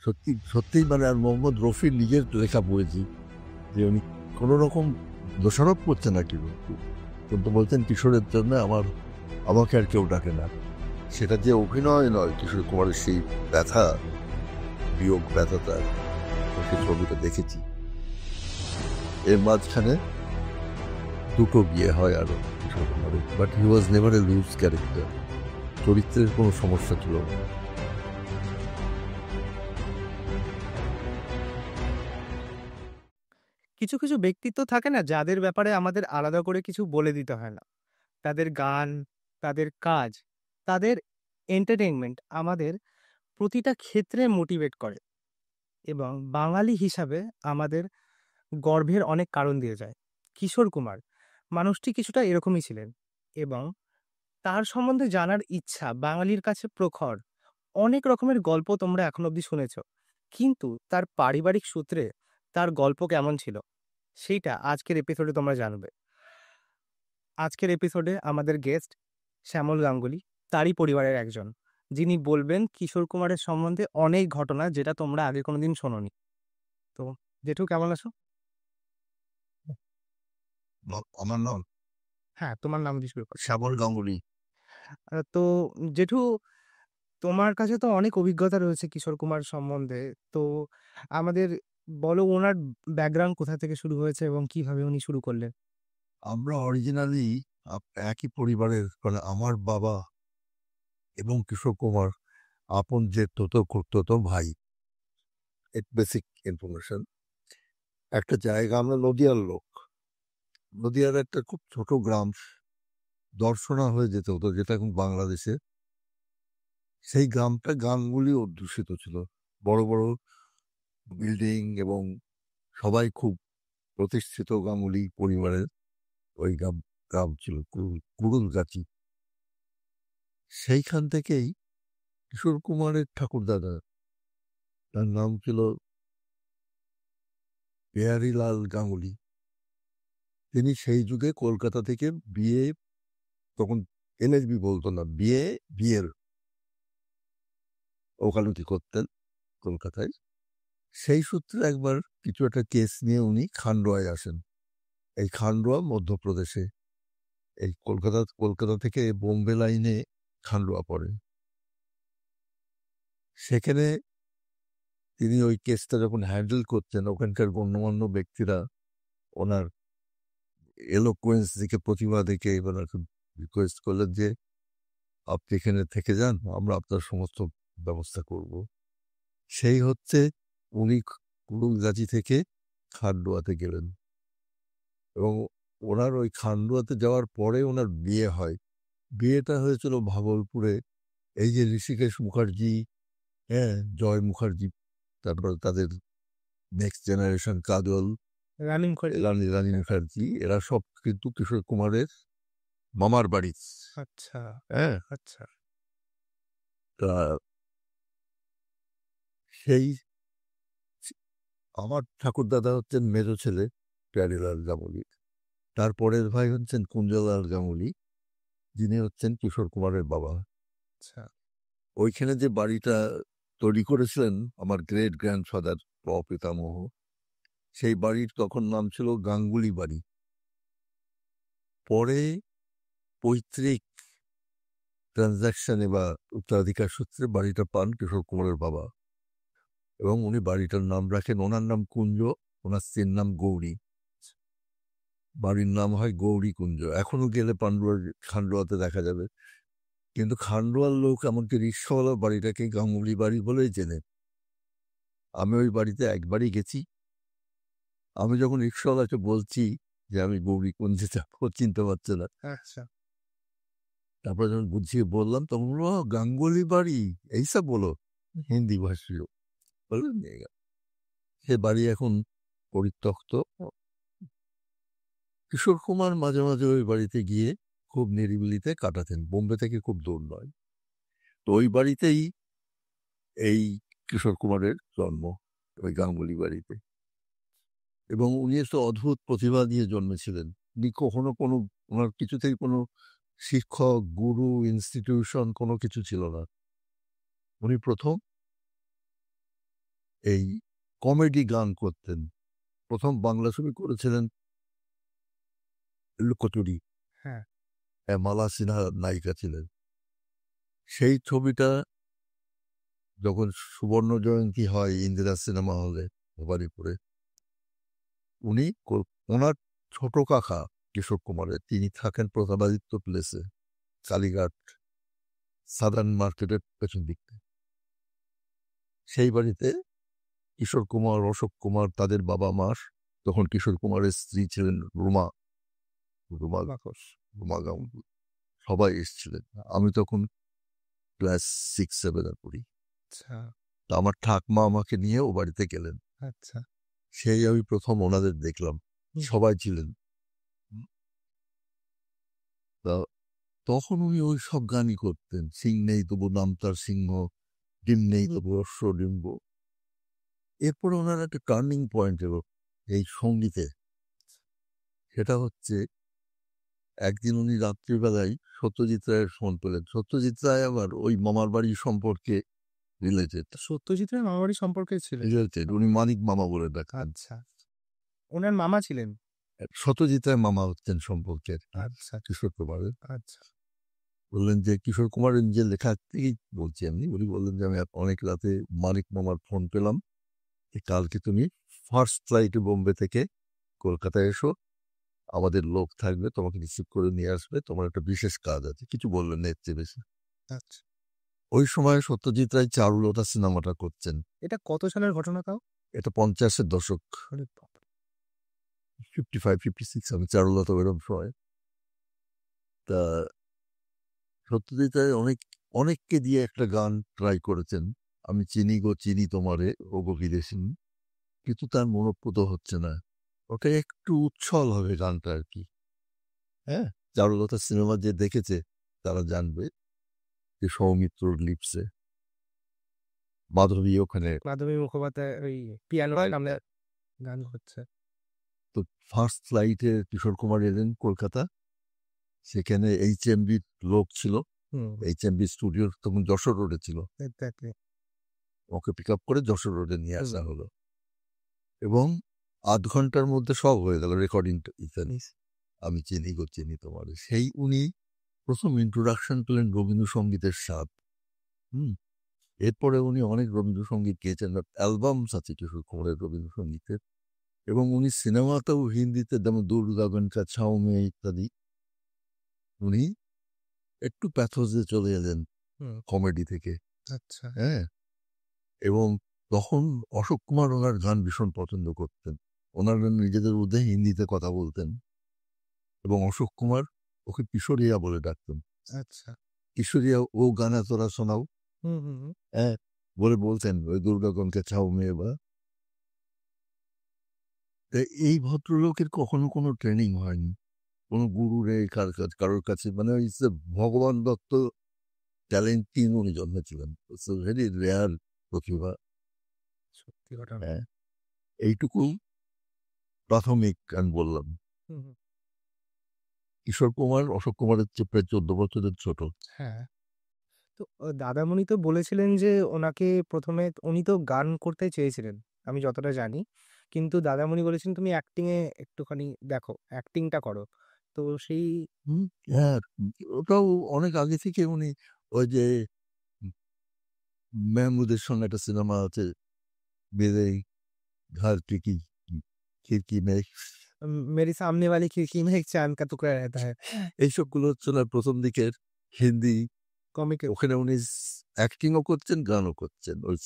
সত্যি সত্যিই মানে আর মোহাম্মদ রফির নিজের লেখা পড়েছি যে উনি কোনো রকম দোষারোপ করছেন না কিন্তু বলছেন কিশোরের জন্য আমাকে আর কেউ ডাকে না। সেটা যে অভিনয় নয়, কিশোর কুমারের সেই ব্যথা, বিয়োগ ব্যথাটা, সেই ছবিটা দেখেছি। এর মাঝখানে দুটো বিয়ে হয় আরো কিশোর কুমারের, but he was never a loose character. চরিত্রের কোনো সমস্যা ছিল না। কিছু কিছু ব্যক্তিত্ব থাকে না যাদের ব্যাপারে আমাদের আলাদা করে কিছু বলে দিতে হয় না। তাদের গান, তাদের কাজ, তাদের এন্টারটেইনমেন্ট আমাদের প্রতিটা ক্ষেত্রে মোটিভেট করে এবং বাঙালি হিসাবে আমাদের গর্বের অনেক কারণ দিয়ে যায়। কিশোর কুমার মানুষটি কিছুটা এরকমই ছিলেন এবং তার সম্বন্ধে জানার ইচ্ছা বাঙালির কাছে প্রখর। অনেক রকমের গল্প তোমরা এখন অবধি শুনেছ, কিন্তু তার পারিবারিক সূত্রে তার গল্প কেমন ছিল সেইটা আজকের এপিসোডে তোমরা জানবে। আজকের এপিসোডে আমাদের গেস্ট শ্যামল গাঙ্গুলি, তারই পরিবারের একজন, যিনি বলবেন কিশোর কুমারের সম্বন্ধে অনেক ঘটনা যেটা তোমরা আগে কোনোদিন শোনোনি। তো জেঠু কেমন আছো? আমার নাম হ্যাঁ, তোমার নাম দিয়ে শুরু করো। শ্যামল গাঙ্গুলি। তো জেঠু, তোমার কাছে তো অনেক অভিজ্ঞতা রয়েছে কিশোর কুমার সম্বন্ধে। তো আমাদের বলো ওনার ব্যাকগ্রাউন্ড কোথা থেকে শুরু হয়েছে এবং কিভাবে উনি শুরু করলেন। আমরা অরিজিনালি একই পরিবারের, মানে আমার বাবা এবং কিশোর কুমার আপন যে তো ভাই। Basic information. একটা জায়গা, আমরা নদিয়ার লোক। নদিয়ার একটা খুব ছোট গ্রাম, দর্শনা হয়ে যেতে হতো, যেটা এখন বাংলাদেশে। সেই গ্রামটা গাঙ্গুলি অধ্যুষিত ছিল। বড় বড় বিল্ডিং এবং সবাই খুব প্রতিষ্ঠিত গাঙ্গুলি পরিবারের। ওই গ্রাম গ্রাম ছিল কুড়ুলগাছি। সেইখান থেকেই কিশোর কুমারের ঠাকুরদাদা, তার নাম ছিল বিহারীলাল গাঙ্গুলি। তিনি সেই যুগে কলকাতা থেকে বিয়ে, তখন এনএসবি বলতো না, বিয়ের ওকালতি করতেন কলকাতায়। সেই সূত্রে একবার কিছু একটা কেস নিয়ে উনি খান্ডোয়ায় আসেন। এই খান্ডোয়া মধ্যপ্রদেশে। এই কলকাতা থেকে বোম্বে লাইনে খান্ডোয়া পড়ে। সেখানে তিনি ওই কেসটা যখন হ্যান্ডেল করছেন, ওখানকার গণ্যমান্য ব্যক্তিরা ওনার এলোকুয়েন্স দিকে, প্রতিভা দেখে এবার রিকোয়েস্ট করলেন যে আপনি এখানে থেকে যান, আমরা আপনার সমস্ত ব্যবস্থা করব। সেই হচ্ছে উনি কুড়ুলগাছি থেকে খান্ডোয়াতে গেলেন এবং ওনার ওই খান্ডোয়াতে যাওয়ার পরে ওনার বিয়ে হয়। বিয়েটা হয়েছিল ভাগলপুরে। এই যে ঋষিকেশ মুখার্জি, হ্যাঁ, জয় মুখার্জি, তারপর তাদের নেক্সট জেনারেশন কাজল, রানিং করে। রানী মুখার্জি, এরা সব কিন্তু কিশোর কুমারের মামার বাড়ি। আচ্ছা, হ্যাঁ, আচ্ছা। তা সেই আমার ঠাকুরদাদা হচ্ছেন মেজো ছেলে প্যারিলাল গাঙ্গুলি। তারপরের ভাই হচ্ছেন কুঞ্জলাল গাঙ্গুলি, যিনি হচ্ছেন কিশোর কুমারের বাবা। আচ্ছা। ওইখানে যে বাড়িটা তৈরি করেছিলেন আমার গ্রেট গ্র্যান্ডফাদার প্রপিতামহ, সেই বাড়ির তখন নাম ছিল গাঙ্গুলি বাড়ি। পরে পৈতৃক ট্রানজাকশনে বা উত্তরাধিকার সূত্রে বাড়িটা পান কিশোর কুমারের বাবা, এবং উনি বাড়িটার নাম রাখেন, ওনার নাম কুঞ্জ, ওনার স্ত্রীর নাম গৌরী। বাড়ির নাম হয় গৌরী কুঞ্জ। এখনো গেলে খান্ডোয়াতে দেখা যাবে। কিন্তু খান্ডোয়ার লোক, এমনকি রিক্সাওয়ালা বাড়িটাকে গাঙ্গুলি বাড়ি বলেই চেনে। আমি ওই বাড়িতে একবারই গেছি। আমি যখন রিক্সাওয়ালাকে বলছি যে আমি গৌরী কুঞ্জে যাবো, চিনতে পারছে না। আচ্ছা। তারপরে যখন বুঝিয়ে বললাম তখন বললো গাঙ্গুলি বাড়ি, এইসব বলো, হিন্দি ভাষী লোক। বললেন নিয়ে গেল। সে বাড়ি এখন পরিত্যক্ত। কিশোর কুমার মাঝে মাঝে ওই বাড়িতে গিয়ে খুব নিরিবিলিতে কাটাতেন, বোম্বে থেকে খুব দূর নয়। তো ওই বাড়িতেই এই কিশোর কুমারের জন্ম, ওই গাঙ্গুলি বাড়িতে। এবং উনি একটা অদ্ভুত প্রতিভা নিয়ে জন্মেছিলেন। উনি কখনো কোনো, ওনার কিছুতেই কোনো শিক্ষক, গুরু, ইনস্টিটিউশন কোনো কিছু ছিল না। উনি প্রথম এই কমেডি গান করতেন। প্রথম বাংলা ছবি করেছিলেন লুকোচুরি। হ্যাঁ। মালা সিনহা নায়িকা ছিলেন। সেই ছবিটা যখন সুবর্ণ জয়ন্তী হয় ইন্দিরা সিনেমা হলে ভবানীপুরে, উনি ওনার ছোট কাকা কিশোর কুমারের, তিনি থাকেন প্রতাপাদিত্য প্লেসে, কালীঘাট সাদার্ন মার্কেটের পেছন দিকতে। সেই বাড়িতে কিশোর কুমার, অশোক কুমার, তাদের বাবা মা, তখন কিশোর কুমারের স্ত্রী ছিলেন রুমা গাঙ্গুলি, সবাই এসেছিলেন। আমি তখন ক্লাস 6-7 পড়ি। আচ্ছা তা আমার ঠাকমা আমাকে নিয়ে ও বাড়িতে গেলেন। আচ্ছা। সেই আমি প্রথম ওনাদের দেখলাম, সবাই ছিলেন। তা তখন উনি ওই সব গানই করতেন, সিং নেই তবু নাম তার সিংহ, ডিম নেই তবু অশ্ব ডিম্ব। এরপরে ওনার একটা টার্নিং পয়েন্ট এলো এই সঙ্গীতে। সেটা হচ্ছে একদিন উনি রাত্রিবেলায় সত্যজিৎ রায়ের ফোন পেলেন। সত্যজিৎ রায় আবার ওই মামার বাড়ি সম্পর্কে রিলেটেড। সত্যজিৎ রায় মামাবাড়ি সম্পর্কে ছিলেন? রিলেটেড, উনি মানিক মামা বলে ডাকতেন। আচ্ছা, ওনার মামা ছিলেন? সত্যজিৎ রায় মামা হচ্ছেন সম্পর্কের আচ্ছা কিশোর কুমারের। আচ্ছা। বললেন যে কিশোর কুমারের নিজের লেখা থেকেই বলছি আমি। উনি বললেন যে আমি অনেক রাতে মানিক মামার ফোন পেলাম, কালকে তুমি ফার্স্ট ফ্লাইটে বোম্বে থেকে কলকাতায় এসো, আমাদের লোক থাকবে, তোমাকে রিসিভ করে নিয়ে আসবে, তোমার একটা বিশেষ কাজ আছে। কিছু বললেন না এর চেয়ে বেশি। আচ্ছা, ওই সময় সত্যজিৎ রায় চারুলতা সিনেমাটা করছেন। এটা কত সালের ঘটনা তাও? এটা 50-এর দশক, 55-56, আমি চারুলতা বেরোম সময়। তা সত্যজিৎ রায় অনেককে দিয়ে একটা গান ট্রাই করেছেন, আমি চিনি গো চিনি তোমারে ও গো বিদেশিনী, কিন্তু তার মনোপ্রদ হচ্ছে না। ওটা একটু উচ্ছল হবে গানটা আর কি। হ্যাঁ, চারুলতা সিনেমা যে দেখেছে তারা জানবে যে সৌমিত্রর লিপসে মাধবী ওখানে। মাধবী মুখোপাধ্যায় ওই পিয়ানো সামনে গান হচ্ছে। তো ফার্স্ট ফ্লাইটে কিশোর কুমার এলেন কলকাতা, সেখানে HMV লোক ছিল, HMV স্টুডিও তখন যশোর রোডে ছিল, ওকে পিক আপ করে যশোর রোডে নিয়ে আসা হলো এবং 8 ঘন্টার মধ্যে সব হয়ে গেল রেকর্ডিং। আমি চিনি গো চিনি তোমার, সেই উনি প্রথম ইন্ট্রোডাকশন পেলেন রবীন্দ্রসঙ্গীতের স্বাদ। এরপরে উনি অনেক রবীন্দ্রসঙ্গীত গেয়েছেন, অ্যালবামস আছে কিশোর কুমারের রবীন্দ্রসঙ্গীতের, এবং উনি সিনেমাতেও হিন্দিতে যেমন দুর্গা গনকা ছাও মে ইত্যাদি, উনি একটু প্যাথোজে চলে এলেন কমেডি থেকে। আচ্ছা, হ্যাঁ, এবং তখন অশোক কুমার ওনার গান ভীষণ পছন্দ করতেন, ওনারা নিজেদের মধ্যে হিন্দিতে কথা বলতেন এবং অশোক কুমার ওকে কিশোরিয়া বলে ডাকতেন। আচ্ছা, কিশোরিয়া ও গানা তোরা শোনাও, হ্যাঁ বলে বলতেন ওই দুর্গা গনকা ছাও মে। বা এই ভদ্রলোকের কখনো কোনো ট্রেনিং হয়নি, কোনো গুরুর কারোর কাছে, মানে ভগবান দত্ত ট্যালেন্ট কিং উনি জন্মেছিলেন, ভেরি রেয়ার প্রতিভা। সত্যি ঘটনা। হ্যাঁ, এইটুকু প্রাথমিক আমি বললাম। কিশোর কুমার অশোক কুমারের চেয়ে প্রায় 14 বছরের ছোট। হ্যাঁ, তো দাদামণি তো বলেছিলেন যে ওনাকে প্রথমে উনি তো গান করতে চেয়েছিলেন আমি যতটা জানি, কিন্তু দাদামণি বলেছেন তুমি অ্যাক্টিং এ একটুখানি দেখো, অ্যাক্টিংটা করো। তো সেই হ্যাঁ, ওটাও অনেক আগে থেকে উনি, ওই যে মেহমুদের সঙ্গে একটা সিনেমা আছে, মেরে ঘর কি খিড়কি মে, মেরি সামনে वाली खिड़की में एक चांद का टुकड़ा रहता है, এইসবগুলো হচ্ছে না প্রথম দিকের হিন্দি কমিক। ওখানে উনি অ্যাক্টিংও করছেন, গানও করছেন ওই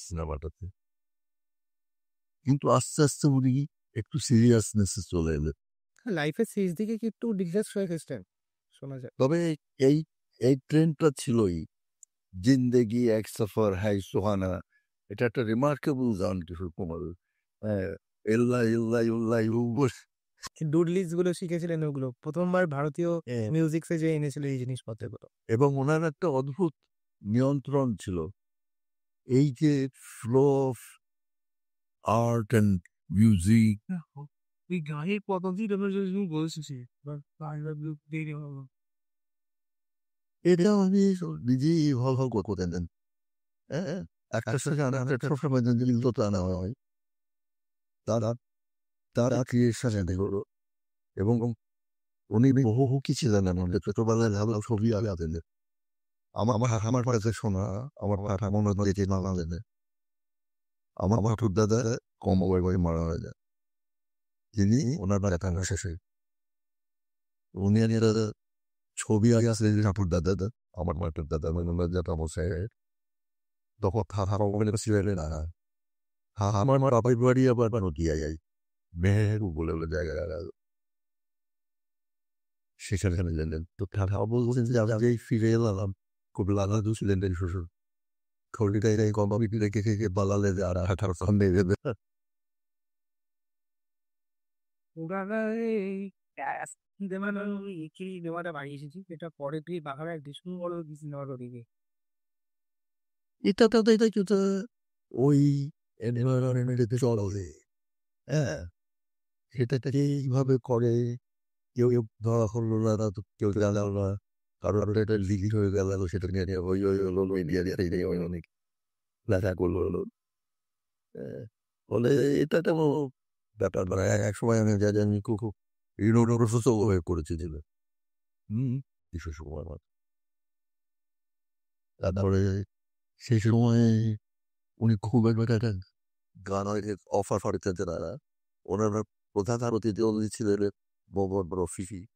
সিনেমাটাতে। কিন্তু আস্তে আস্তে উনি একটু সিরিয়াসনেসে চলে এলেন। লাইফের শেষ দিকে কি একটু ডিসগাস্ট হয়ে গেছেন শোনা যায়। তবে এই এই ট্রেন্ডটা ছিলই, জিন্দেগি এক সফর হাই সোহানা, এটা একটা রিমার্কেবল গান কিশোর কুমারের। হ্যাঁ, এল্লা ইল্লা ইল্লা ইউবস। ডুডলিস গুলো শিখেছিলেন ওগুলো প্রথমবার ভারতীয় মিউজিকসে যে এনেছিল এই জিনিসপত্রগুলো। এবং ওনার একটা অদ্ভুত নিয়ন্ত্রণ ছিল, এই যে flow of art and music. ওই গানের পদ্ধতি বলছিস এটা আমি নিজেই ভালো করে দেন। হ্যাঁ, একটা সেখানে সবসময় যদি যত আনা হয় তারা তারা ক্রিয়েশন হলো এবং উনি বহু কিছু জানেন আমাদের ছোটবেলায় ভালো ছবি আগে আমার আমার কাছে শোনা আমার মনে হয় যে না জানে আমার ঠাকুর দাদা কম বয়সে মারা হয়ে যায় যিনি ওনার ব্যথা শেষে উনি ছবি আগে আসলে ঠাকুর দাদা আমার মাঠের দাদা মানে যেটা মশাই তখন ছিলেন না আমার বাবার বাড়ি আবার নদিয়া যাই মেহেরু বলে বলে জায়গায় সেখানে জানেন তো বলছেন যে আমি ফিরে এলাম খুব লাগাদু ছিলেন শ্বশুর খড়িটা এটাই কমাবি রেখে থেকে বালালে যে আর 18 সামনে দেবে সিনেমাটা বানিয়ে এসেছি এটা পরে তুই বাংলা ডিসকাস বলো কি সিনেমাটা দিকে এটা কিন্তু ওই এনভায়রনমেন্টে চলে হ্যাঁ সেটাকে এইভাবে করে কেউ ধরা হলো না তো কেউ জানাল না কারণ এটা লিখিত হয়ে গেল সেটা নিয়ে ওই ওই হলো মিডিয়া দিয়ে ওই অনেক লেখা করলো হলো বলে এটা তো ব্যাপার মানে এক সময় আমি যা জানি খুব ইউনিভার্সিটি হয়ে করেছে ছিল কিছু সময় আমার তারপরে সেই সময় উনি খুব একটা গান অফার ফারিতে তারা ওনারা প্রধান অতিথি ছিলেন মোহাম্মদ রফি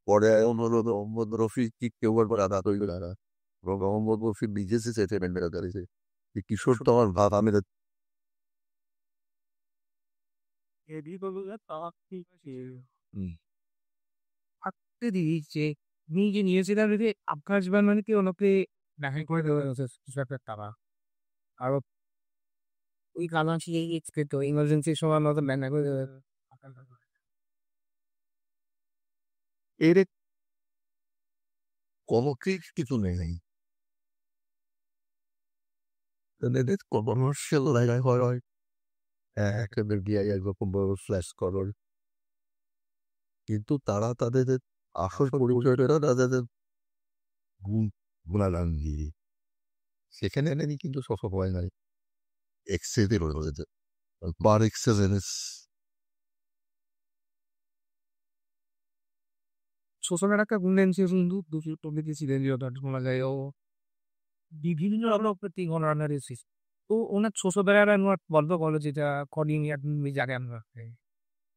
পরে মোহাম্মদ রফি কি কেউ একবার আদা তৈরি করা এবং মোহাম্মদ রফি নিজে চেয়েছে করেছে কিশোর তো আমার ভাব আমি থাকতে দিই যে নিজে নিয়েছিলাম যদি আকাশ বানানিকে ওনাকে দেখা করে দেওয়া হয়েছে কিছু একটা টাকা আর ওই কারণ সেই এক্সপেক্ট ইমার্জেন্সি সময় মতো ব্যানা করে দেওয়া এর কোনো কিছু নেই কমার্শিয়াল জায়গায় হয় একটা দিয়ে একরকম বড় ফ্ল্যাশ করার কিন্তু তারা তাদের আসল পরিচয়টা তাদের গুণাগান দিয়ে সেখানে এনেনি কিন্তু সফল হয় নাই এক্সেসে রয়েছে বার এক্সেলেন্স সোশ্যাল একটা গুণেন কিন্তু দুটো প্রকৃতি ছিলেন শোনা যায় ও বিভিন্ন রকম প্রতি গণরান্নার এসেছে তো ওনার ছোটবেলার আমার গল্প বলো যেটা কদিন জায়গায় আমরা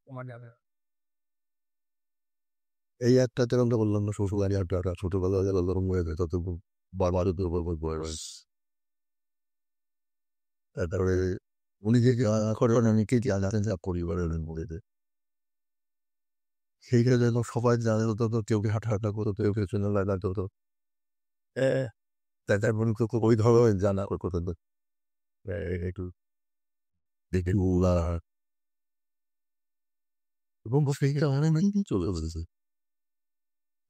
তোমার যাবে এই একটা যেরকম বললাম না শ্বশুরবাড়ি একটা ছোটবেলা যেরকম হয়ে যায় তত বারবার বয়স তারপরে উনি যে করেন অনেকেই জানেন যে পরিবারের মধ্যে সেইটা যেন সবাই জানে তো কেউ হাঁটা করতো কেউ চলে লাগাতো তো তার মনে ওই ধরনের জানা করতো একটু দেখে এবং সেইটা অনেক চলে এসেছে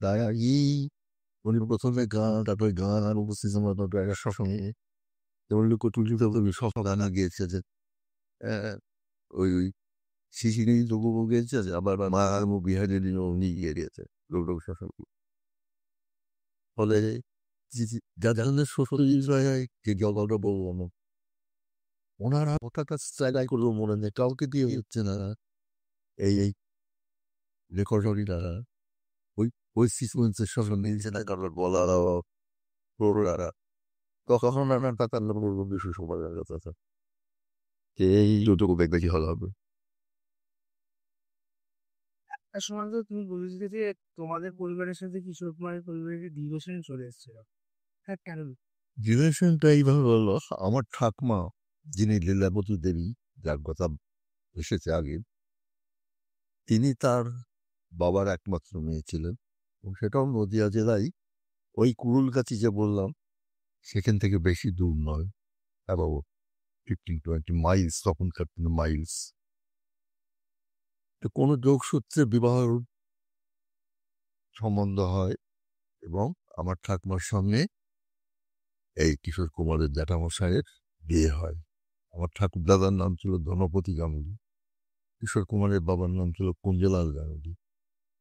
তাই এই উনি প্রথমে গান তারপরে গান আর উপস্থিত সঙ্গে যেমন লোক তুলিতে সব গানা গিয়েছে যে ওই শিশিরি যোগ গিয়েছে আবার মা বিহারি উনি গিয়ে দিয়েছে লোক শাসন ফলে যাদের শ্বশুর যে গল্পটা বলবো ওনারা হঠাৎ জায়গায় করলো মনে নেই কাউকে দিয়ে হচ্ছে না এই রেকর্ডারি দ্বারা ওই সিকুয়েন্সের সঙ্গে মিলছে না কারণ বলারা প্রোরা তখন আমার টাকার বলবো বিশ্ব সমাজ কথা এই যতটুকু দেখবে কি হলো হবে একটা সময় তো তুমি বলেছিলে যে তোমাদের পরিবারের সাথে কিশোর কুমারের পরিবারের ডিভোশন চলে এসেছিল হ্যাঁ কেন ডিরেকশনটা এইভাবে বললো আমার ঠাকমা যিনি লীলাবতী দেবী যার কথা এসেছে আগে তিনি তার বাবার একমাত্র মেয়ে ছিলেন এবং সেটাও নদিয়া জেলায় ওই কুরুলগাছি যে বললাম সেখান থেকে বেশি দূর নয় অ্যাবাউট 15-20 মাইলস তখনকার মাইলস কোনো যোগসূত্রে বিবাহ সম্বন্ধ হয় এবং আমার ঠাকুমার সঙ্গে এই কিশোর কুমারের জ্যাঠামশাইয়ের বিয়ে হয় আমার ঠাকুর দাদার নাম ছিল ধনপতি গাঙ্গুলি কিশোর কুমারের বাবার নাম ছিল কুঞ্জলাল গাঙ্গুলি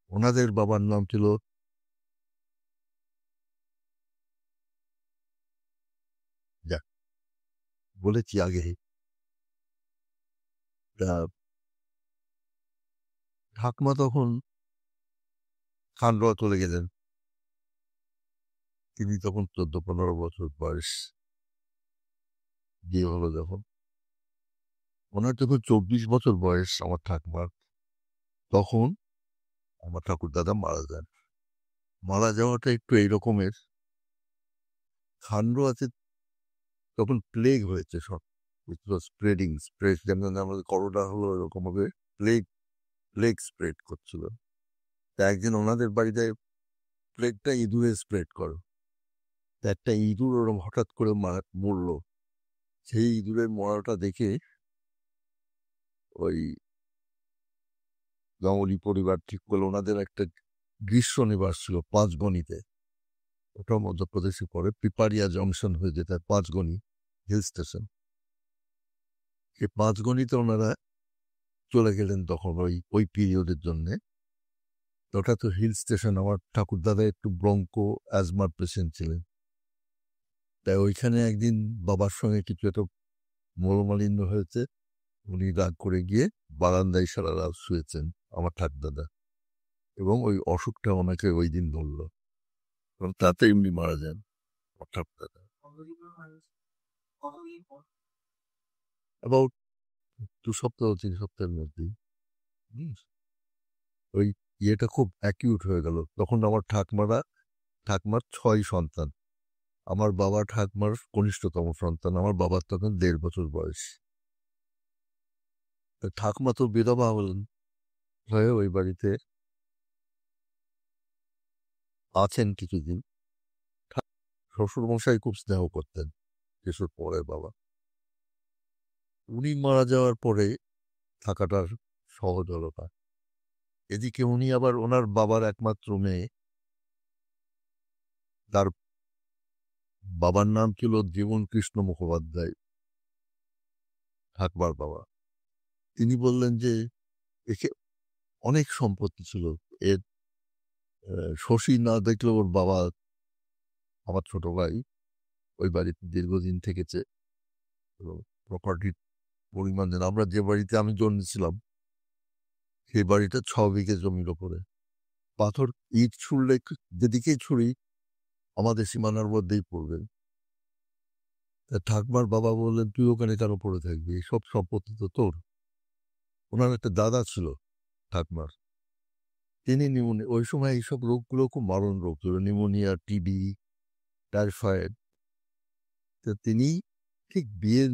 ওনাদের বাবার নাম ছিল বলেছি আগে। ঠাকুমা তখন খান্ডোয়া চলে গেলেন। তিনি তখন 14-15 বছর বয়স, বিয়ে হলো যখন। ওনার যখন 24 বছর বয়স আমার ঠাকুমার, তখন আমার ঠাকুরদাদা মারা যান। মারা যাওয়াটা একটু এইরকমের, খান্ডোয়াতে তখন প্লেগ হয়েছে, সব স্প্রেড, যেমন আমাদের করোনা হলো এরকম ভাবে প্লেগ স্প্রেড করছিল। তা একদিন ওনাদের বাড়িতে প্লেগটা ইঁদুরে স্প্রেড করো, তা একটা ইঁদুর ওরকম হঠাৎ করে মরলো। সেই ইঁদুরের মরাটা দেখে ওই গাঙ্গুলি পরিবার ঠিক করলো ওনাদের একটা গ্রীষ্ম নিবাস ছিল পাঁচগণিতে, ওটা মধ্যপ্রদেশে পড়ে, পিপারিয়া জংশন হয়ে যেতে পাঁচগণি হিল স্টেশন। সেই পাঁচগণিতে ওনারা চলে গেলেন তখন ওই পিরিয়ডের জন্যে। ওটা তো হিল স্টেশন। আমার ঠাকুরদাদা একটু ব্রঙ্কো অ্যাজমার পেশেন্ট ছিলেন, তাই ওইখানে একদিন বাবার সঙ্গে কিছু একটা মনোমালিন্য হয়েছে। উনি রাগ করে গিয়ে বারান্দায় সারা রাত শুয়েছেন আমার ঠাকুরদাদা, এবং ওই অসুখটা ওনাকে ওই দিন ধরল, এবং তাতে এমনি মারা যান আমার ঠাকুরদাদা। অ্যাবাউট 2 সপ্তাহ 3 সপ্তাহের মধ্যেই ওই ইয়েটা খুব অ্যাকিউট হয়ে গেল। তখন আমার ঠাকুমার 6 সন্তান, আমার বাবা ঠাকুমার কনিষ্ঠতম সন্তান। আমার বাবার তখন 1.5 বছর বয়স। ঠাকুমা তো বিধবা হলেন, হয়ে ওই বাড়িতে আছেন কিছুদিন। শ্বশুর মশাই খুব স্নেহ করতেন যেসব পরের বাবা। উনি মারা যাওয়ার পরে থাকাটার সহজ হলো না। এদিকে উনি আবার ওনার বাবার একমাত্র মেয়ে, তার বাবার নাম ছিল জীবন কৃষ্ণ মুখোপাধ্যায়, ঠাকুমার বাবা। তিনি বললেন যে একে অনেক সম্পত্তি ছিল, এর শশী না দেখলে ওর বাবা, আমার ছোট ভাই, ওই বাড়িতে দীর্ঘদিন থেকেছে, প্রপার্টির পরিমাণ যেন, আমরা যে বাড়িতে আমি জন্মেছিলাম সেই বাড়িটা 6 বিঘে জমির ওপরে। পাথর ইট ছুড়লে যেদিকেই ছুড়ি আমাদের সীমানার মধ্যেই পড়বে। ঠাকুমার বাবা বললেন, তুই ওখানে কেন পড়ে থাকবি, সব সম্পত্তি তো তোর। ওনার একটা দাদা ছিল ঠাকুমার, তিনি নিউমোনিয়া, ওই সময় এইসব রোগগুলো খুব মারণ রোগ ছিল, নিউমোনিয়া, টিবি, টাইফয়েড। তিনি ঠিক বিয়ে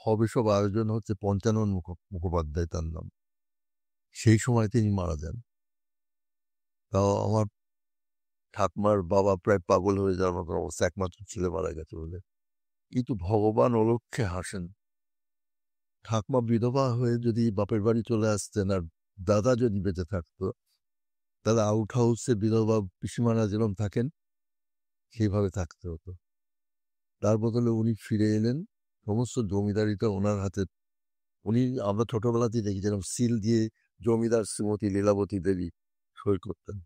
হবে, সব আয়োজন হচ্ছে, পঞ্চানন মুখোপাধ্যায় তার নাম, সেই সময় তিনি মারা যান। তাও আমার ঠাকুমার বাবা প্রায় পাগল হয়ে যাওয়ার মতো অবস্থা, একমাত্র ছেলে মারা গেছে বলে। কিন্তু ভগবান অলক্ষ্যে হাসেন। ঠাকুমা বিধবা হয়ে যদি বাপের বাড়ি চলে আসতেন, আর দাদা যদি বেঁচে থাকতো, তাহলে আউট হাউসে বিধবা পিসিমারা যেরকম থাকেন সেইভাবে থাকতে হতো। তার বদলে উনি ফিরে এলেন, সমস্ত জমিদারিটা ওনার হাতে। উনি, আমরা ছোটবেলাতেই দেখেছিলাম সিল দিয়ে জমিদার শ্রীমতী লীলাবতী দেবী সই করতেন।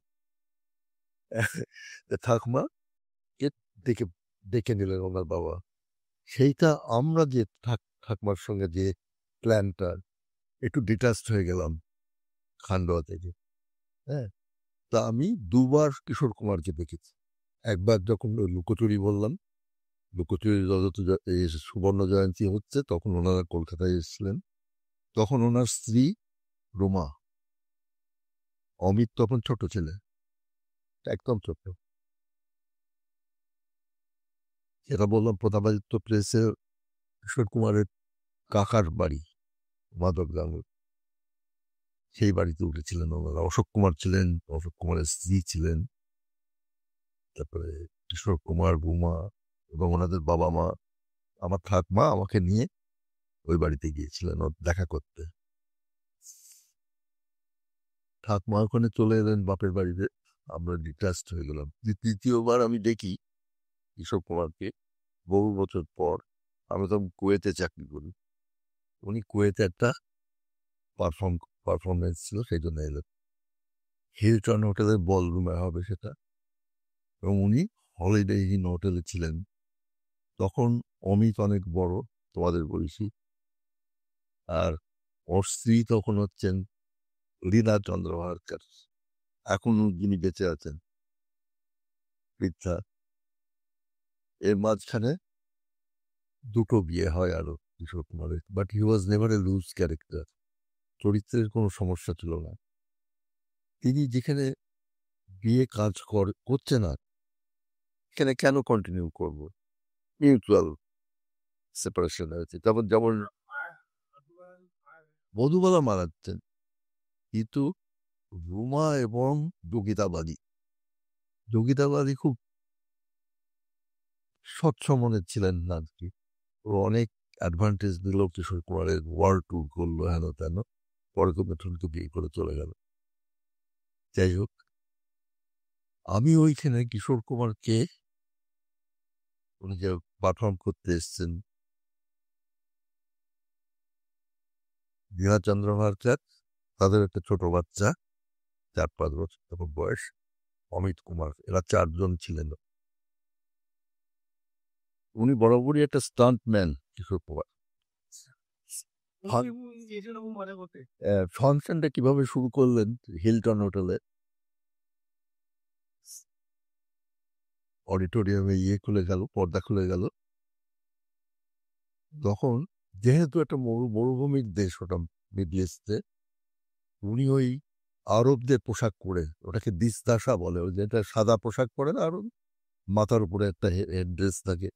ঠাকুমা কে দেখে দেখে নিলেন ওনার বাবা। সেইটা আমরা যে ঠাকুমার সঙ্গে যে প্ল্যানটা, একটু ডিটাচড হয়ে গেলাম খান্ডোয়া থেকে। হ্যাঁ, তা আমি 2 বার কিশোর কুমারকে দেখেছি। একবার যখন লুকোচুরি বললাম, লুকোচুরি সুবর্ণ জয়ন্তী হচ্ছে, তখন ওনারা কলকাতায় এসেছিলেন। তখন ওনার স্ত্রী রোমা, অমিত তখন ছোট ছেলে, একদম ছোট। যেটা বললাম প্রতাপাদিত্য প্রেসে কিশোর কুমারের কাকার বাড়ি মাধব গাঙ্গুর, সেই বাড়িতে উঠেছিলেন ওনারা। অশোক কুমার ছিলেন, অশোক কুমারের স্ত্রী ছিলেন, তারপরে কিশোর কুমার, রুমা এবং ওনাদের বাবা মা। আমার ঠাকুমা আমাকে নিয়ে ওই বাড়িতে গিয়েছিলেন ওর দেখা করতে। ঠাকুমা ওখানে চলে এলেন বাপের বাড়িতে, আমরা ডিটাচড হয়ে গেলাম। দ্বিতীয়বার আমি দেখি কিশোর কুমারকে বহু বছর পর। আমি তখন কুয়েতে চাকরি করি, উনি কুয়েতে একটা পারফরমেন্স ছিল, সেই জন্য এলেন। হিলটন হোটেলের বলরুমে হবে সেটা, এবং উনি হলিডে ইন হোটেলে ছিলেন। তখন অমিত অনেক বড়, তোমাদের বয়সী। আর ওর স্ত্রী তখন হচ্ছেন লীনা চন্দ্রভারকার, এখনো যিনি বেঁচে আছেন, বৃদ্ধা। এর মাঝখানে দুটো বিয়ে হয় আরো কিশোর কুমারের, but he was never a loose character, চরিত্রের কোনো সমস্যা ছিল না। তিনি যেখানে বিয়ে কাজ করছে না, এখানে কেন কন্টিনিউ করব, মিউচুয়াল সেপারেশন হয়েছে। যেমন যেমন মধুবালা মারাচ্ছেন, কিন্তু রুমা এবং যোগিতাবাদী খুব স্বচ্ছ মনের ছিলেন না আর কি। ও অনেক অ্যাডভান্টেজ দিল কিশোর কুমারের, ওয়ার্ল্ড ট্যুর করলো, হেন তেন, পরে তো মিঠুনকে বিয়ে করে চলে গেল। যাই হোক, আমি ওইখানে কিশোর কুমারকে, উনি যে পারফর্ম করতে এসছেন, দীনা চন্দ্রভারকার, তাদের একটা ছোট বাচ্চা 4-5 বছর তখন বয়স, অমিত কুমার, এরা 4 জন ছিলেন। উনি বরাবরই একটা স্টান্ট ম্যান কিশোর কুমার। ফাংশনটা কিভাবে শুরু করলেন, হিলটন হোটেলে অডিটোরিয়ামে খুলে গেল, পর্দা খুলে গেল। তখন যেহেতু একটা মরুভূমির দেশ ওটা, মিডল ইস্টে, উনি ওই আরবদের পোশাক পরে, ওটাকে দিসদাসা বলে, ওই যেটা সাদা পোশাক পরে না আরব, মাথার উপরে একটা হেড ড্রেস থাকে,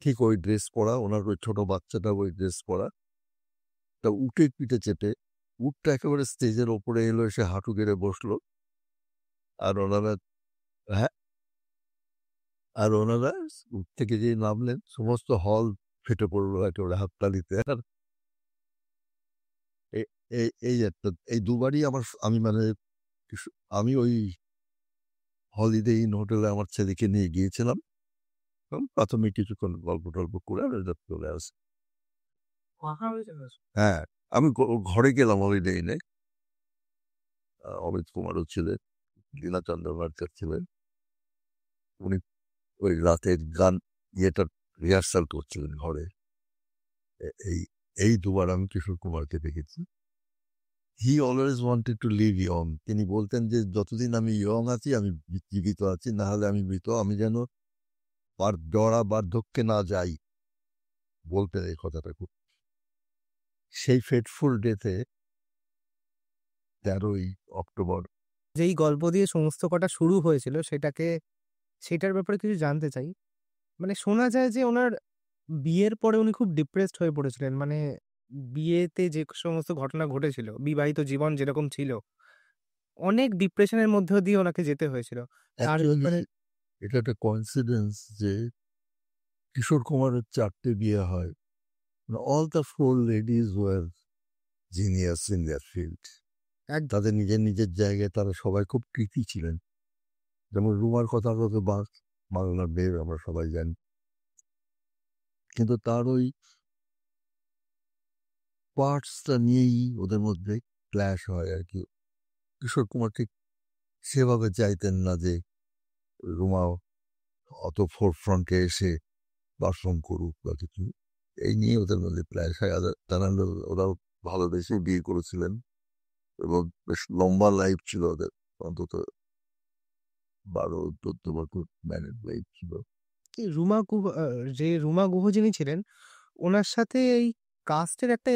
ঠিক ওই ড্রেস পরা, ওনার ওই ছোট বাচ্চাটা ওই ড্রেস পরা, তা উটের পিঠে চেপে, উটটা একেবারে স্টেজের ওপরে এলো, এসে হাঁটু গেড়ে বসলো। আর ওনারা, হ্যাঁ, আর ওনারা উট থেকে যে নামলেন, সমস্ত হল ফেটে পড়লো একেবারে হাততালিতে। আর এই দুবারই আমি মানে আমি ওই হলিডে ইন হোটেলে আমার ছেলেকে নিয়ে গিয়েছিলাম, প্রাথমিক কিছুক্ষণ গল্প টল্প করে চলে আসে। হ্যাঁ, আমি ঘরে গেলাম হলিডে ইনে, অমিত কুমারও ছিলেন, লীনা চন্দ্রভারকার ছিলেন, উনি ওই রাতের গান রিহার্সাল করছিলেন ঘরে। এই এই দুবার আমি কিশোর কুমারকে দেখেছি। He always wanted to live young. তিনি বলতেন যে যতদিন আমি ইয়ং আছি, আমি জীবিত আছি, না হলে আমি মৃত, আমি যেন জরা বার্ধক্যে না যাই, বলতেন এই কথাটা খুব। সেই ফেটফুল ডেতে 13ই অক্টোবর, যেই গল্প দিয়ে সমস্ত কটা শুরু হয়েছিল সেটার ব্যাপারে কিছু জানতে চাই। মানে শোনা যায় যে ওনার বিয়ের পরে উনি খুব ডিপ্রেসড হয়ে পড়েছিলেন। মানে বিয়েতে যে সমস্ত ঘটনা ঘটেছিল, বিবাহিত জীবন যেরকম ছিল, অনেক ডিপ্রেশনের মধ্য দিয়ে ওনাকে যেতে হয়েছিল। আর অ্যাকচুয়ালি এটা একটা কোইন্সিডেন্স যে কিশোর কুমারের 4টে বিয়ে হয়, all the 4 ladies were genius in their field. তাদের নিজের নিজের জায়গায় তারা সবাই খুব কৃতি ছিলেন। যেমন রুমার কথা তো বাংলার মেয়ে, আমরা সবাই জানি, কিন্তু তার ওই পার্টসটা নিয়েই ওদের মধ্যে ক্ল্যাশ হয় আর কি। কিশোর কুমার ঠিক সেভাবে চাইতেন না যে রুমা অত ফোরফ্রন্টে এসে পারফর্ম করুক বা কিছু, এই নিয়ে ওদের মধ্যে ক্ল্যাশ হয়। তারা ওরাও ভালোবেসে বিয়ে করেছিলেন এবং বেশ লম্বা লাইফ ছিল ওদের, অন্তত 12-14 বছর ম্যারিড লাইফ ছিল। যে রুমা গুহ যিনি ছিলেন, ওনার সাথে এই কাস্টের একটা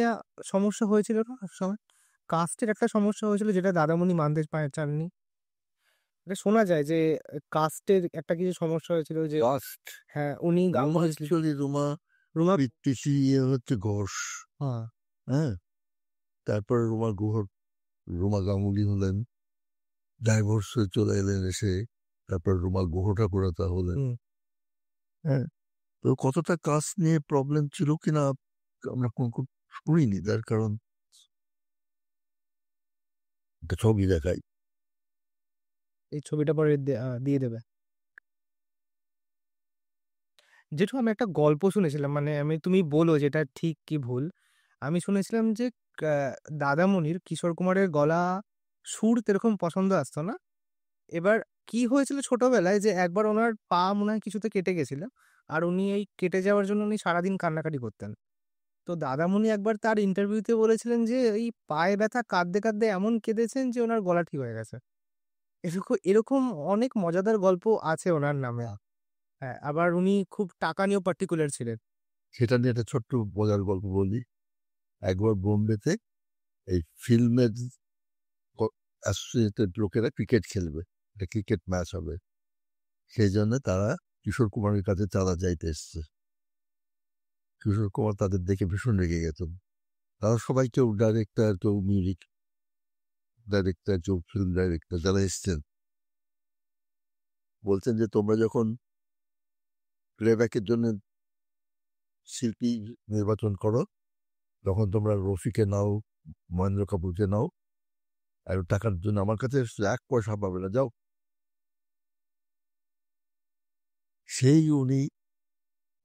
সমস্যা হয়েছিল না সময়? কাস্টের একটা সমস্যা হয়েছিল যেটা দাদামণি মানতে চাননি। এটা শোনা যায় যে কাস্টের একটা কিছু সমস্যা হয়েছিল যে কাস্ট, হ্যাঁ, উনি অ্যাকচুয়ালি রুমা পিসি হচ্ছে ঘোষ। হ্যাঁ, তারপরে রুমা গাঙ্গুলি হলেন, ডাইভোর্স হয়ে চলে এলেন এসে, তারপর রুমা গুহটা ঠাকুরতা হলেন। হ্যাঁ, তো কতটা কাস্ট নিয়ে প্রবলেম ছিল কিনা আমরা শুনিনি, তার কারণ একটা ছবি দেখাই, এই ছবিটা পরে দিয়ে দেবে। যেটু আমি একটা গল্প শুনেছিলাম, মানে তুমি বলো যেটা ঠিক কি ভুল। আমি শুনেছিলাম যে দাদামণির কিশোর কুমারের গলা সুর তেরকম পছন্দ আসতো না। এবার কি হয়েছিল ছোটবেলায় যে একবার ওনার পা মনে হয় কিছুতে কেটে গেছিল, আর উনি এই কেটে যাওয়ার জন্য উনি সারাদিন কান্নাকাটি করতেন। তো দাদামণি একবার তার ইন্টারভিউতে বলেছিলেন যে এই পায়ে ব্যথা কাঁদতে, কাঁদতে এমন কেঁদেছেন যে ওনার গলা ঠিক হয়ে গেছে। এরকম অনেক মজাদার গল্প আছে ওনার নামে। হ্যাঁ, আবার উনি খুব টাকা নিয়েও পার্টিকুলার ছিলেন। সেটা নিয়ে একটা ছোট্ট মজার গল্প বলি। একবার বোম্বেতে এই ফিল্মের অ্যাসোসিয়েটেড লোকেরা ক্রিকেট খেলবে, একটা ক্রিকেট ম্যাচ হবে, সেই জন্য তারা কিশোর কুমারের কাছে চাঁদা চাইতে এসছে। কিশোর কুমার তাদের দেখে ভীষণ রেগে গেছেন। তারা সবাই কেউ ডাইরেক্টর, কেউ মিউজিক ডাইরেক্টর, কেউ ফিল্ম ডাইরেক্টর, যারা এসছেন বলছেন যে তোমরা যখন প্লেব্যাকের জন্য শিল্পী নির্বাচন করো তখন তোমরা রফিকে নাও, মহেন্দ্র কাপুরকে নাও, আর টাকার জন্য আমার কাছে 1 পয়সা পাবে না, যাও। সেই উনি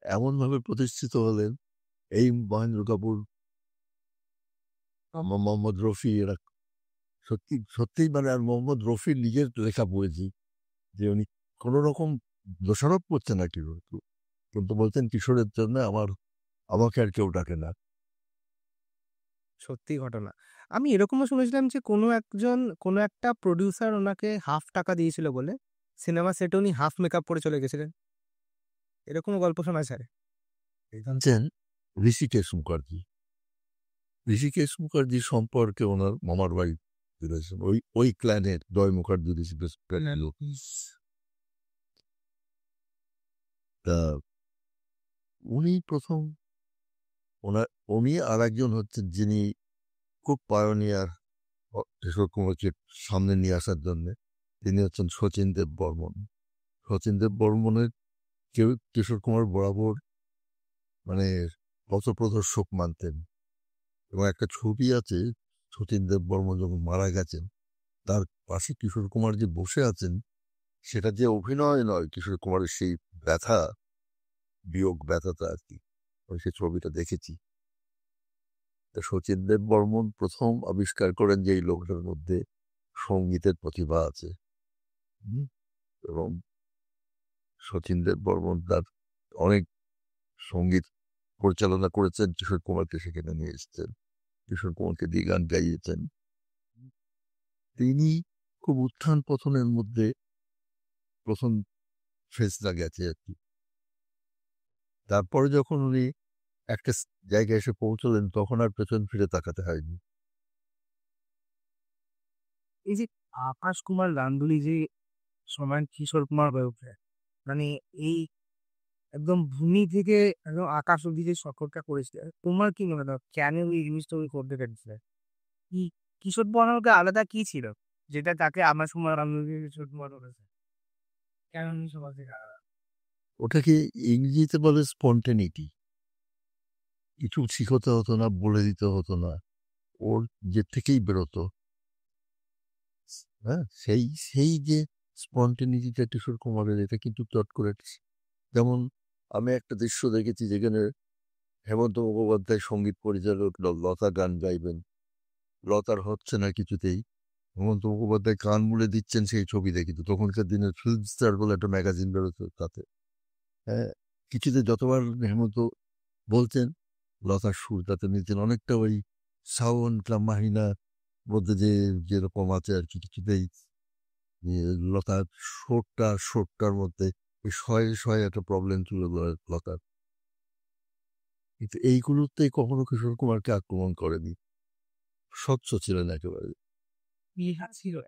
এমনভাবে প্রতিষ্ঠিত হলেন, এই মহেন্দ্র কাপুর, মোহাম্মদ রফি, এরা সত্যি সত্যিই মানে, আর মোহাম্মদ রফির নিজের লেখা পড়েছি যে উনি কোনো রকম দোষারোপ করছেন না কিশোর, কিন্তু বলতেন কিশোরের জন্য আমাকে আর কেউ ডাকে না। সত্যি ঘটনা। আমি এরকমও শুনেছিলাম যে কোনো একটা প্রোডিউসার ওনাকে হাফ টাকা দিয়েছিল বলে সিনেমা সেটে উনি হাফ মেকআপ পরে চলে গেছিলেন। এরকমও গল্প শোনা যায়। জানছেন ঋষিকেশ মুখার্জি, ঋষিকেশ মুখার্জি সম্পর্কে ওনার মামার বাড়ি রয়েছেন, ওই ক্ল্যানের জয় মুখার্জি ঋষিকেশ লোক। তা উনি প্রথম, উনি আর একজন হচ্ছেন যিনি খুব পায়োনিয়ার কিশোর কুমারকে সামনে নিয়ে আসার জন্য, তিনি হচ্ছেন শচীন দেব বর্মন। শচীন দেব বর্মনের কেউ কিশোর কুমার বরাবর মানে পথপ্রদর্শক মানতেন, এবং একটা ছবি আছে শচীন দেব বর্মন যখন মারা গেছেন তার পাশে কিশোর কুমার যে বসে আছেন, সেটা যে অভিনয় নয়, কিশোর কুমারের সেই ব্যথা, বিয়োগ ব্যথাটা আর কি, আমি সেই ছবিটা দেখেছি। শচীন দেব বর্মন প্রথম আবিষ্কার করেন যে এই লোকটার মধ্যে সঙ্গীতের প্রতিভা আছে, এবং শচীন দেব বর্মন তার অনেক সঙ্গীত পরিচালনা করেছেন, কিশোর কুমারকে সেখানে নিয়ে এসেছেন, কিশোর কুমারকে দিয়ে গান গাইয়েছেন। তিনি খুব উত্থান পতনের মধ্যে প্রথম ফেজটা গেছে আর কি। তারপরে যখন উনি একটা জায়গায় এসে পৌঁছলেন তখন আর পেছন ফিরে তাকাতে হয়নি। এই যে আকাশ কুমার গাঙ্গুলি যে সময় কিশোর কুমার হয়ে ওঠে, মানে এই একদম ভূমি থেকে একদম আকাশ অব্দি যে সফরটা করেছে, তোমার কি মনে হয় কেন এই জিনিসটা উনি করতে পেরেছিল? কি কিশোর কুমারের আলাদা কি ছিল যেটা তাকে আমার সময় গাঙ্গুলি কিশোর কুমার করেছে? কেন উনি সবার থেকে আলাদা? ওটাকে ইংরেজিতে বলে স্পন্টেনিটি। কিছু শিখতে হতো না, বলে দিতে হতো না, ওর যে থেকেই বেরোতো। হ্যাঁ, সেই সেই যে স্পন্টেনিটিটা কিশোর কুমারের, এটা কিন্তু চট করে, যেমন আমি একটা দৃশ্য দেখেছি যেখানে হেমন্ত মুখোপাধ্যায় সঙ্গীত পরিচালক লতা গান গাইবেন, লতার হচ্ছে না কিছুতেই, হেমন্ত মুখোপাধ্যায় কান মুলে দিচ্ছেন, সেই ছবি দেখি। তো তখনকার দিনের ফিল্ম স্টার বলে একটা ম্যাগাজিন বেরোতো, তাতে হ্যাঁ কিছুতে যতবার হেমন্ত বলছেন লতার সুর তাতে নিতেন, অনেকটা ওই সাউন ক্লাব মাহিনা মধ্যে যে যেরকম আছে আর কি, কিছুতেই লতার সুরটার মধ্যে ওই শয়ে শয়ে একটা প্রবলেম ছিল লতার, কিন্তু এইগুলোতে কখনো কিশোর কুমারকে আক্রমণ করেনি, স্বচ্ছ ছিলেন একেবারে।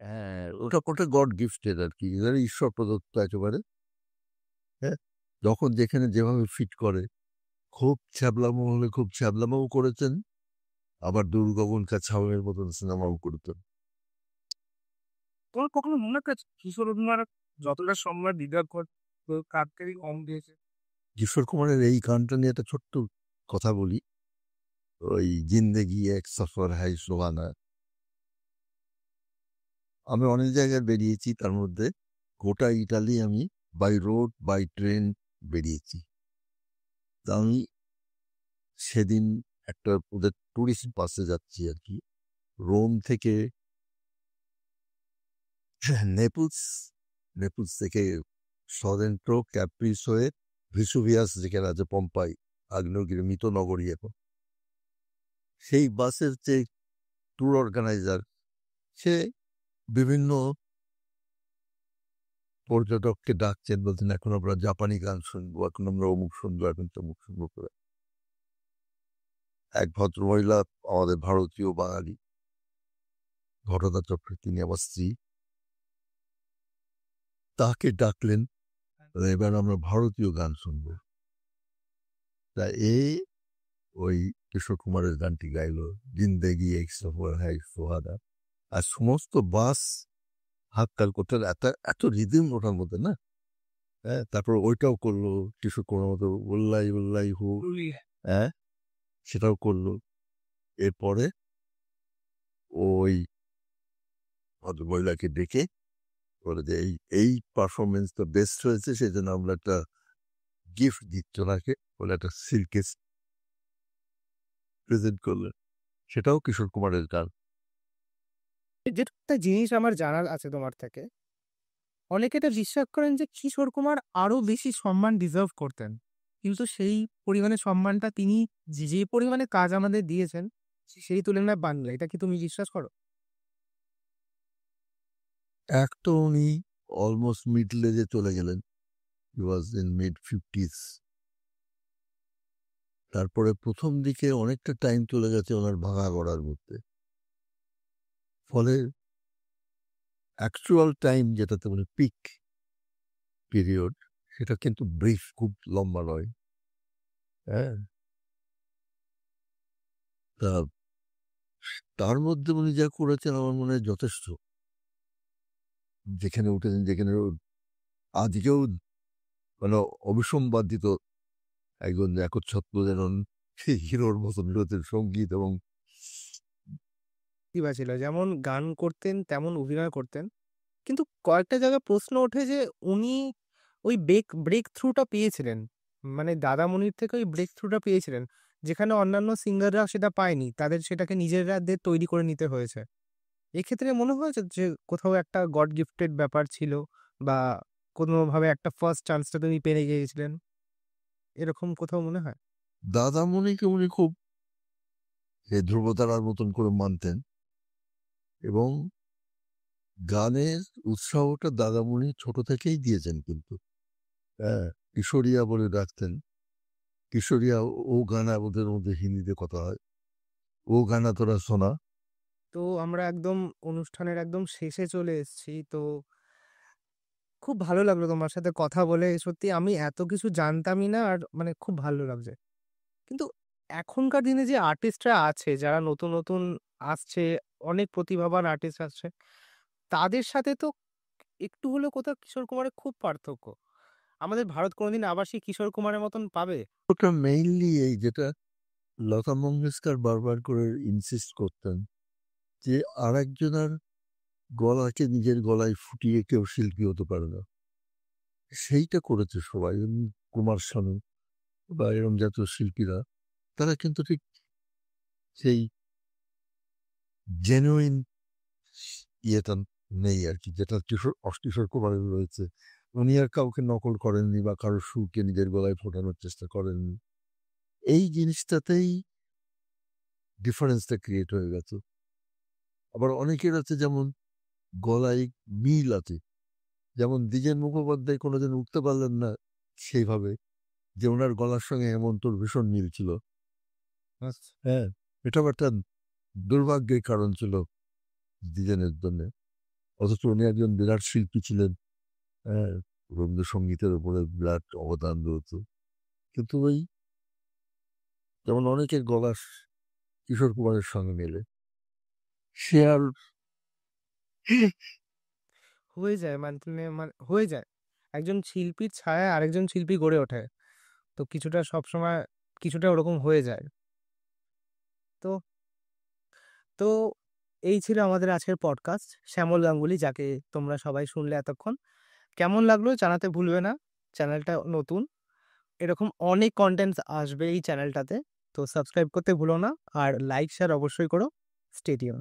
হ্যাঁ, ওটা গড গিফটেড আর কি, ঈশ্বর প্রদত্ত একেবারে। হ্যাঁ, যখন যেখানে যেভাবে ফিট করে, খুব ছ্যাবলামো হলে খুব ছ্যাবলামো করেছেন, আবার দুর্গমন ছাউয়ের মতন সিনেমাও করতেন। তোমার কখনো মনে আছে কিশোর কুমার যতটা সম্মান দ্বিধা কাটকারি কম দিয়েছে? কিশোর কুমারের এই গানটা নিয়ে একটা ছোট্ট কথা বলি, ওই জিন্দেগি এক সফর হাই সোহানা, আমি অনেক জায়গায় বেরিয়েছি, তার মধ্যে গোটা ইটালি আমি বাই রোড বাই ট্রেন বেরিয়েছি। তা আমি সেদিন একটা ওদের টুরিস্ট বাসে যাচ্ছি আর কি, রোম থেকে নেপলস থেকে সরেন্টো ক্যাপ্রিস হয়ে ভিসুভিয়াস যেখানে আছে পম্পাই, আগ্নেয়গিরি মৃত নগরী এখন, সেই বাসের যে ট্যুর অর্গানাইজার, সে বিভিন্ন পর্যটককে ডাকছেন, বলছেন এখন আমরা জাপানি গান শুনবো, এখন আমরা অমুক শুনবো, এখন তমুক শুনবো করে। এক ভদ্রমহিলা, আমাদের ভারতীয় বাঙালি, ঘটনা চক্রে তিনি আমার স্ত্রী, তাকে ডাকলেন, এবার আমরা ভারতীয় গান শুনবো। তা ওই কিশোর কুমারের গানটি গাইলো, জিন্দেগি এক সফর হ্যায় সোহাদা। আর সমস্ত বাস হাততাল করতে, এত রিদিম ওটার মধ্যে না। হ্যাঁ, তারপর ওইটাও করলো কিশোর কুমার মতো, উল্লাই উল্লাই হু, হ্যাঁ সেটাও করলো। এরপরে ওই ভদ্রমহিলাকে ডেকে বলে যে এই পারফরমেন্সটা বেস্ট হয়েছে, সেই জন্য আমরা একটা গিফট দিচ্ছি ওনাকে, বলে একটা সিল্কেস প্রেজেন্ট করলেন। সেটাও কিশোর কুমারের গান। যেটা একটা জিনিস আমার জানার আছে তোমার থেকে, অনেকে এটা বিশ্বাস করেন যে কিশোর কুমার আরো বেশি সম্মান ডিজার্ভ করতেন, কিন্তু সেই পরিমাণে সম্মানটা তিনি যে পরিমাণে কাজ আমাদের দিয়েছেন সেই তুলনায় পান না। এটা কি তুমি বিশ্বাস করো? এক তো উনি অলমোস্ট মিডল এজে চলে গেলেন, হি ওয়াজ ইন mid-50s। তারপরে প্রথম দিকে অনেকটা টাইম চলে গেছে ওনার ভাঙা গড়ার মধ্যে, ফলে অ্যাকচুয়াল টাইম যেটাতে মানে পিক পিরিয়ড, সেটা কিন্তু ব্রিফ, খুব লম্বা নয়। হ্যাঁ, তা তার মধ্যে উনি যা করেছেন আমার মনে হয় যথেষ্ট। যেখানে উঠেছেন, যেখানে আজকেও মানে অবিসম্বাদিত একজন একচ্ছত্র যেন হিরোর মতন রয়েছেন, সঙ্গীত এবং প্রতিভা ছিল, যেমন গান করতেন তেমন অভিনয় করতেন। কিন্তু কয়েকটা জায়গায় প্রশ্ন ওঠে যে উনি ওই ব্রেক থ্রুটা পেয়েছিলেন, মানে দাদামণির থেকে ওই ব্রেক থ্রুটা পেয়েছিলেন, যেখানে অন্যান্য সিঙ্গাররা সেটা পায়নি, তাদের সেটাকে নিজেরাদের তৈরি করে নিতে হয়েছে। এক্ষেত্রে মনে হয়েছে যে কোথাও একটা গড গিফটেড ব্যাপার ছিল, বা কোনোভাবে একটা ফার্স্ট চান্সটা তুমি পেয়ে গিয়েছিলেন, এরকম কোথাও মনে হয়? দাদামণিকে উনি খুব ধ্রুবতারার মতন করে মানতেন, এবং গানের উৎসাহটা দাদামণি ছোট থেকেই দিয়েছেন। কিন্তু হ্যাঁ, কিশোরিয়া বলে ডাকতেন। কিশোরিয়া ও গানা, ওদের মধ্যে হিন্দিতে কথা হয়, ও গানা তোরা শোনা। তো আমরা একদম অনুষ্ঠানের একদম শেষে চলে এসেছি। তো খুব ভালো লাগলো তোমার সাথে কথা বলে। সত্যি আমি এত কিছু জানতামই না, আর মানে খুব ভালো লাগছে। কিন্তু এখনকার দিনে যে আর্টিস্টরা আছে, যারা নতুন, নতুন আসছে, অনেক প্রতিভাবান আর্টিস্ট আসছে, তাদের সাথে তো একটু হলেও কোথাও কিশোর কুমারের খুব পার্থক্য। আমাদের ভারত কোনোদিন আবার সেই কিশোর কুমারের মতন পাবে? ওটা মেইনলি এই যেটা লতা মঙ্গেশকর বারবার করে ইনসিস্ট করতেন, যে আরেকজনের গলাকে নিজের গলায় ফুটিয়ে কেউ শিল্পী হতে পারে না। সেইটা করেছে সবাই, কুমার শানু বা এরম জাতীয় শিল্পীরা, তারা কিন্তু ঠিক সেই জেনুইন ইয়েটা নেই আর কি, যেটা কিশোর কুমারের রয়েছে। উনি আর কাউকে নকল করেননি বা কারোর সুরকে নিজের গলায় ফোটানোর চেষ্টা করেননি। এই জিনিসটাতেই ডিফারেন্সটা ক্রিয়েট হয়ে গেছে। আবার অনেকের আছে যেমন গলায় মিল আছে, যেমন দ্বিজেন মুখোপাধ্যায় কোনোদিন উঠতে পারলেন না সেইভাবে, যে ওনার গলার সঙ্গে হেমন্তর ভীষণ মিল ছিল। হ্যাঁ, এটাও একটা দুর্ভাগ্যের কারণ ছিল দ্বিজেনের জন্য। অথচ উনি একজন বিরাট শিল্পী ছিলেন, হ্যাঁ, রবীন্দ্রসঙ্গীতের উপরে বিরাট অবদান রয়েছে। কিন্তু ওই যেমন অনেকের গলা কিশোর কুমারের সঙ্গে মেলে, সে আর হয়ে যায় হয়ে যায়। একজন শিল্পীর ছায়ায় আরেকজন শিল্পী গড়ে ওঠে। তো কিছুটা সবসময় কিছুটা ওরকম হয়ে যায়। তো তো এই ছিল আমাদের আজকের পডকাস্ট শ্যামল গাঙ্গুলি, যাকে তোমরা সবাই শুনলে এতক্ষণ। কেমন লাগলো জানাতে ভুলবে না। চ্যানেলটা নতুন, এরকম অনেক কনটেন্টস আসবে এই চ্যানেলটাতে। তো সাবস্ক্রাইব করতে ভুলো না, আর লাইক শেয়ার অবশ্যই করো। Stay tune.